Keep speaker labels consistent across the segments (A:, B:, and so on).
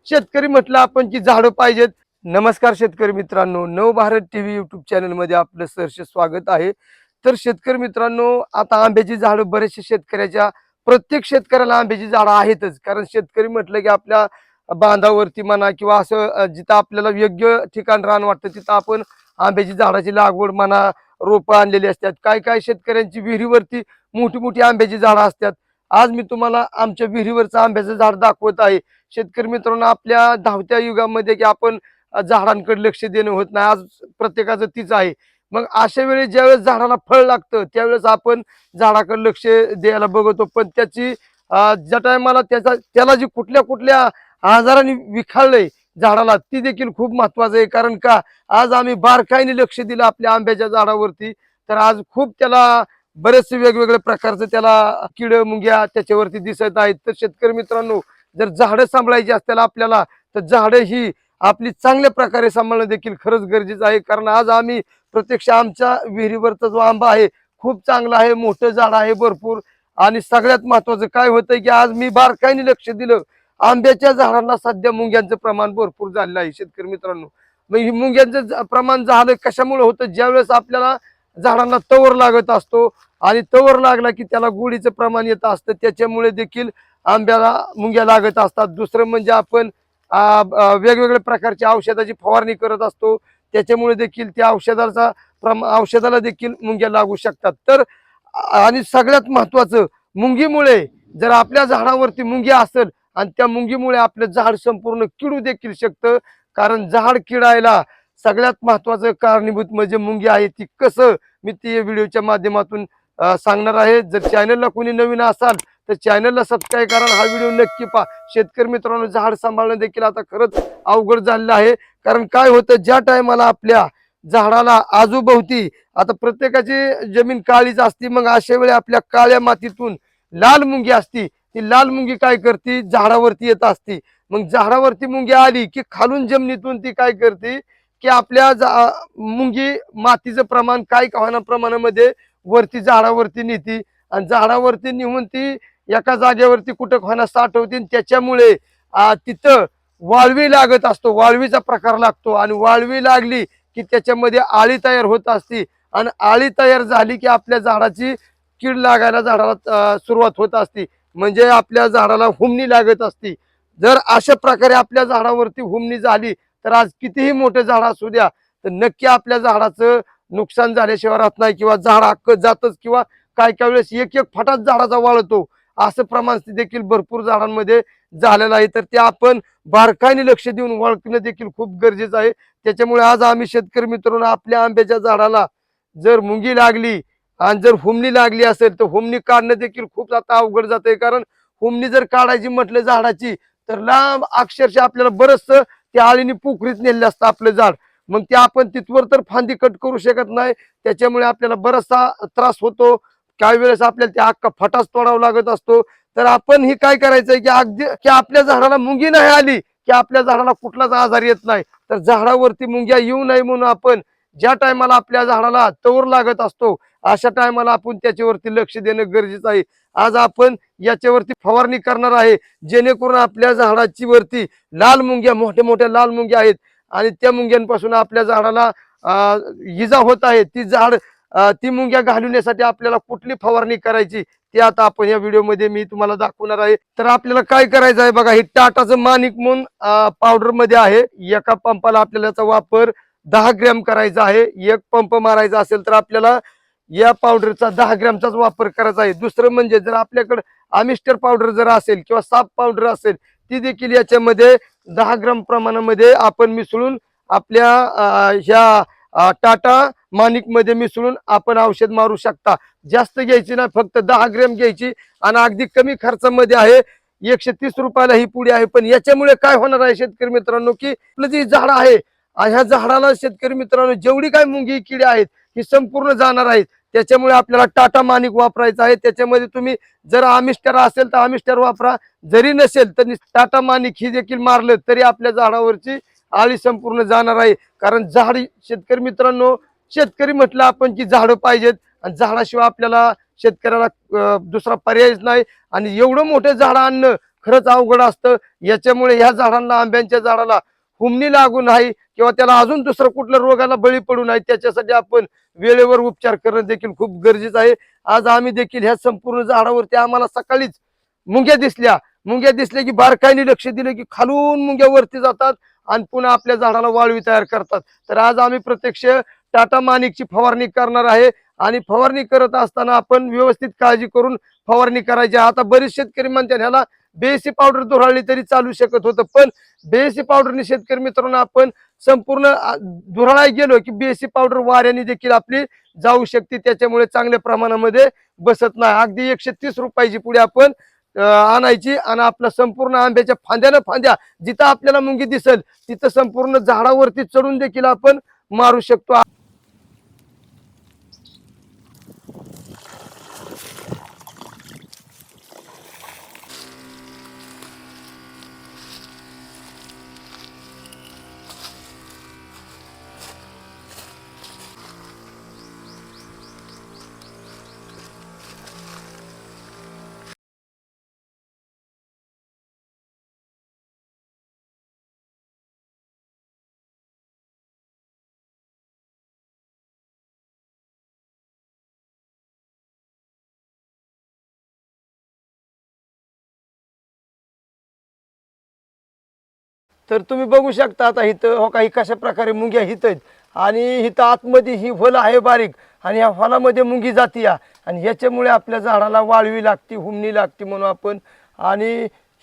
A: शेतकरी म्हटलं आपण की झाडं पाहिजेत। नमस्कार शेतकरी मित्रांनो, नवभारत टीव्ही यूट्यूब चॅनल मध्ये आपलं सहर्ष स्वागत आहे। तर शेतकरी मित्रांनो, आता आंब्याची झाडं बरेचशे शेतकऱ्याच्या प्रत्येक शेतकऱ्याला आंब्याची झाडं आहेतच, कारण शेतकरी म्हटलं की आपल्या बांधावरती म्हणा किंवा असं जिथं आपल्याला योग्य ठिकाण रान वाटतं तिथं आपण आंब्याची झाडाची लागवड म्हणा, रोपं आणलेली असतात। काय काय शेतकऱ्यांची विहिरीवरती मोठी मोठी आंब्याची झाडं असतात। आज मी तुम्हाला आमच्या विहिरीवरचं आंब्याचं झाड दाखवत आहे। शेतकरी मित्रांनो, आपल्या धावत्या युगामध्ये की आपण झाडांकडे लक्ष देणं होत नाही, आज प्रत्येकाचं तीच आहे। मग अशा वेळी ज्यावेळेस झाडाला फळ लागतं त्यावेळेस आपण झाडाकडे लक्ष द्यायला बघतो, पण त्याची ज्या टायमाला त्याला जी कुठल्या कुठल्या आजाराने विखाळलंय झाडाला ती देखील खूप महत्वाचं आहे। कारण का, आज आम्ही बारकाईने लक्ष दिलं आपल्या आंब्याच्या झाडावरती, तर आज खूप त्याला बरेचसे वेगवेगळ्या प्रकारचं त्याला किड मुंग्या त्याच्यावरती दिसत आहेत। तर शेतकरी मित्रांनो, जर झाडं सांभाळायची असतील आपल्याला, तर झाडं ही आपली चांगल्या प्रकारे सांभाळणं देखील खरंच गरजेचं आहे। कारण आज आम्ही प्रत्यक्ष आमच्या विहिरीवरचा जो आंबा आहे खूप चांगला आहे, मोठं झाड आहे भरपूर। आणि सगळ्यात महत्वाचं काय होतंय की आज मी बारकाईने लक्ष दिलं, आंब्याच्या झाडांना सध्या मुंग्यांचं प्रमाण भरपूर झालेलं आहे शेतकरी मित्रांनो। मग ही मुंग्यांचं प्रमाण झालं कशामुळे होतं, ज्यावेळेस आपल्याला झाडांना तवर लागत असतो आणि तवर लागला की त्याला गोळीचं प्रमाण येत असतं, त्याच्यामुळे देखील आंब्याला मुंग्या लागत असतात। दुसरं म्हणजे आपण वेगवेगळ्या प्रकारच्या औषधाची फवारणी करत असतो, त्याच्यामुळे देखील त्या औषधाला देखील मुंग्या लागू शकतात। तर आणि सगळ्यात महत्वाचं, मुंगीमुळे जर आपल्या झाडावरती मुंगी असेल आणि त्या मुंगीमुळे आपलं झाड संपूर्ण किडू देखील शकतं। कारण झाड किडायला सगळ्यात महत्वाचं कारणीभूत म्हणजे मुंगी आहे। ती कसं, मी ती व्हिडिओच्या माध्यमातून सांगणार आहे। जर चॅनलला कोणी नवीन असाल तर चॅनलला सबस्क्राईब करा, हा व्हिडिओ नक्की पहा। शेतकरी मित्रांनो, झाड सांभाळणं देखील आता खरंच अवघड झालेलं आहे। कारण काय होतं, ज्या टायमाला आपल्या झाडाला आजूभोवती, आता प्रत्येकाची जमीन काळीच असती, मग अशा वेळी आपल्या काळ्या मातीतून लाल मुंगी असती, ती लाल मुंगी काय करते, झाडावरती येत असती। मग झाडावरती मुंगी आली की खालून जमिनीतून ती काय करते की आपल्या मुंगी मातीचं प्रमाण काय का होईना प्रमाणामध्ये वरती झाडावरती नेती, आणि झाडावरती नेऊन ती एका जागेवरती कुठं होईना साठवते। त्याच्यामुळे तिथं वाळवी लागत असतो, वाळवीचा प्रकार लागतो, आणि वाळवी लागली की त्याच्यामध्ये आळी तयार होत असते, आणि आळी तयार झाली की आपल्या झाडाची कीड लागायला झाडाला सुरुवात होत असते, म्हणजे आपल्या झाडाला हुमणी लागत असते। जर अशा प्रकारे आपल्या झाडावरती हुमणी झाली तर आज कितीही मोठे झाड असू द्या, तर नक्की आपल्या झाडाचं नुकसान झाल्याशिवाय राहत नाही, किंवा झाड अख्खं जातच, किंवा काय काय वेळेस एक एक फटाच झाडाचा वाळतो, असं प्रमाण देखील भरपूर झाडांमध्ये झालेलं आहे। तर ते आपण बारकाईने लक्ष देऊन ओळखणं देखील खूप गरजेचं आहे। त्याच्यामुळे आज आम्ही शेतकरी मित्रांनो, आपल्या आंब्याच्या झाडाला जर मुंगी लागली आणि जर हुमणी लागली असेल तर हुमणी काढणं देखील खूप आता अवघड जातंय। कारण हुमणी जर काढायची म्हटलं झाडाची, तर लांब अक्षरशः आपल्याला बरचसं त्या आळीने पोखरीत नेलेलं असतं आपलं झाड, मग ते आपण तिथवर तर फांदी कट करू शकत नाही, त्याच्यामुळे आपल्याला बराचसा त्रास होतो। काही वेळेस आपल्याला त्या अख्खा फटाच तोडावा लागत असतो। तर आपण ही काय करायचंय की अगदी की आपल्या झाडाला मुंगी नाही आली की आपल्या झाडाला कुठलाच आजार येत नाही, तर झाडावरती मुंग्या येऊ नये म्हणून आपण ज्या टायमाला आपल्या झाडाला तवर लागत असतो अशा टायमाला आपण त्याच्यावरती लक्ष देणं गरजेचं आहे। आज आपण याच्यावरती फवारणी करणार आहे, जेणेकरून आपल्या झाडाची वरती लाल मुंग्या, मोठ्या मोठ्या लाल मुंग्या आहेत, आणि त्या मुंग्यांपासून आपल्या झाडाला इजा होत आहे। ती मुंग्या घालवण्यासाठी आपल्याला कुठली फवारणी करायची ते आता आपण या व्हिडिओमध्ये मी तुम्हाला दाखवणार आहे। तर आपल्याला काय करायचं आहे बघा, हे टाटाचं माणिक म्हणून पावडर मध्ये आहे। एका पंपाला आपल्याला याचा वापर 10 ग्रॅम करायचा आहे। एक पंप मारायचा असेल तर आपल्याला या पावडरचा 10 ग्रॅमचाच वापर करायचा आहे। दुसरं म्हणजे जर आपल्याकडे आमिस्टर पावडर जर असेल किंवा साप पावडर असेल, ती देखील याच्यामध्ये 10 ग्रॅम प्रमाणामध्ये आपण मिसळून आपल्या ह्या टाटा माणिक मध्ये मिसळून आपण औषध मारू शकता। जास्त घ्यायची ना, फक्त 10 ग्रॅम घ्यायची, आणि अगदी कमी खर्चामध्ये आहे। 130 रुपयाला ही पुडी आहे। पण याच्यामुळे काय होणार आहे शेतकरी मित्रांनो, की आपलं जे झाड आहे ह्या झाडाला शेतकरी मित्रांनो जेवढी काय मुंगी किडे आहेत ही संपूर्ण जाणार आहेत। त्याच्यामुळे आपल्याला टाटा माणिक वापरायचा आहे। त्याच्यामध्ये तुम्ही जर आमिस्टर असेल तर आमिस्टर वापरा, जरी नसेल तर टाटा माणिक ही देखील मारलं तरी आपल्या झाडावरची आळी संपूर्ण जाणार आहे। कारण झाड, शेतकरी मित्रांनो, शेतकरी म्हटलं आपण की झाडं पाहिजेत, आणि झाडाशिवाय आपल्याला शेतकऱ्याला दुसरा पर्यायच नाही। आणि एवढं मोठं झाड आणणं खरंच अवघड असतं. याच्यामुळे ह्या झाडांना, आंब्यांच्या झाडाला हुमणी लागू नाही किंवा त्याला अजून दुसरं कुठल्या रोगाला बळी पडू नये, त्याच्यासाठी आपण वेळेवर उपचार करणं देखील खूप गरजेचं आहे. आज आम्ही देखील ह्या संपूर्ण झाडावरती आम्हाला सकाळीच मुंग्या दिसल्या की बारकाईने लक्ष दिलं की खालून मुंग्या वरती जातात आणि पुन्हा आपल्या झाडाला वाळवी तयार करतात. तर आज आम्ही प्रत्यक्ष टाटा मानिकची फवारणी करणार आहे आणि फवारणी करत असताना आपण व्यवस्थित काळजी करून फवारणी करायची. आता बरेच शेतकरी म्हणतात ह्याला बेसी पावडर धुराळली तरी चालू शकत होतं, पण बेसी पावडरने शेतकरी मित्रांनो आपण संपूर्ण धुराळा गेलो की बेसी पावडर वाऱ्याने देखील आपली जाऊ शकते, त्याच्यामुळे चांगल्या प्रमाणामध्ये बसत नाही. अगदी 130 रुपयाची पुढे आपण आणायची आणि आपला संपूर्ण आंब्याच्या फांद्या जिथं आपल्याला मुंगी दिसेल तिथं संपूर्ण झाडावरती चढून देखील आपण मारू शकतो. तर तुम्ही बघू शकता आता इथं हो काही कशा प्रकारे मुंग्या हित आहेत आणि इथं आतमध्ये ही फळं आहे बारीक आणि या फळामध्ये मुंगी जाती या आणि ह्याच्यामुळे आपल्या झाडाला वाळवी लागते, हुमणी लागते म्हणून आपण. आणि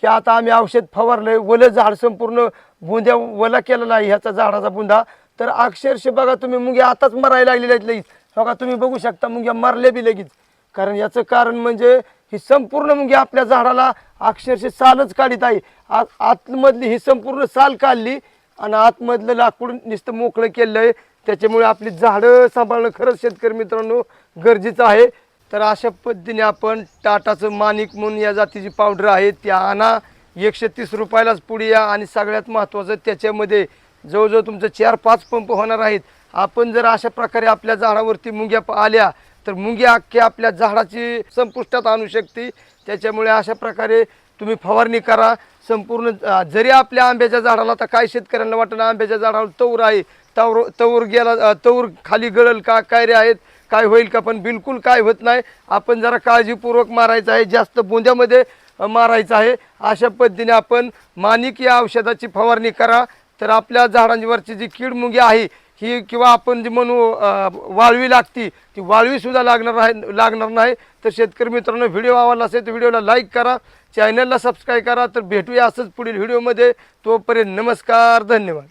A: हे आता आम्ही औषध फवारलंय, वलं झाड संपूर्ण बुंद्या वला केलेला आहे ह्याचा झाडाचा बुंदा. तर अक्षरशः बघा तुम्ही मुंग्या आताच मरायला लागलेल्या आहेत लगेच. बघा तुम्ही बघू शकता मुंग्या मारल्या बी लगेच. कारण याचं कारण म्हणजे ही संपूर्ण मुंगी आपल्या झाडाला अक्षरशः सालच काढीत आहे. आतमधली ही संपूर्ण साल काढली आणि आतमधलं लाकूड नुसतं मोकळं केलं आहे. त्याच्यामुळे आपली झाडं सांभाळणं खरंच शेतकरी मित्रांनो गरजेचं आहे. तर अशा पद्धतीने आपण टाटाचं मानिक म्हणून या जातीची पावडर आहे ती आणा, 130 रुपयालाच पुढे या. आणि सगळ्यात महत्त्वाचं त्याच्यामध्ये जवळजवळ तुमचं 4-5 पंप होणार आहेत. आपण जर अशा प्रकारे आपल्या झाडावरती मुंग्या आल्या तर मुंग्या अख्ख्या आपल्या झाडाची संपुष्टात आणू शकते. त्याच्यामुळे अशा प्रकारे तुम्ही फवारणी करा संपूर्ण. जरी आपल्या आंब्याच्या झाडाला, तर काय शेतकऱ्यांना वाटतं आंब्याच्या झाडाला तवर आहे, तवर गेला तवर खाली गळल का, काय रे आहेत काय होईल का, पण बिलकुल काय होत नाही. आपण जरा काळजीपूर्वक मारायचं आहे, जास्त बुंद्यामध्ये मारायचं आहे. अशा पद्धतीने आपण मानिक या औषधाची फवारणी करा तर आपल्या झाडांवरची जी कीड मुंगी आहे ही किंवा आपण जी म्हणू वाळवी लागती ती वाळवी सुद्धा लागणार नाही. तर शेतकरी मित्रांनो व्हिडिओ आवडला असेल तर व्हिडिओला लाईक करा, चॅनलला सबस्क्राईब करा. तर भेटूया असंच पुढील व्हिडिओमध्ये. तोपर्यंत नमस्कार, धन्यवाद.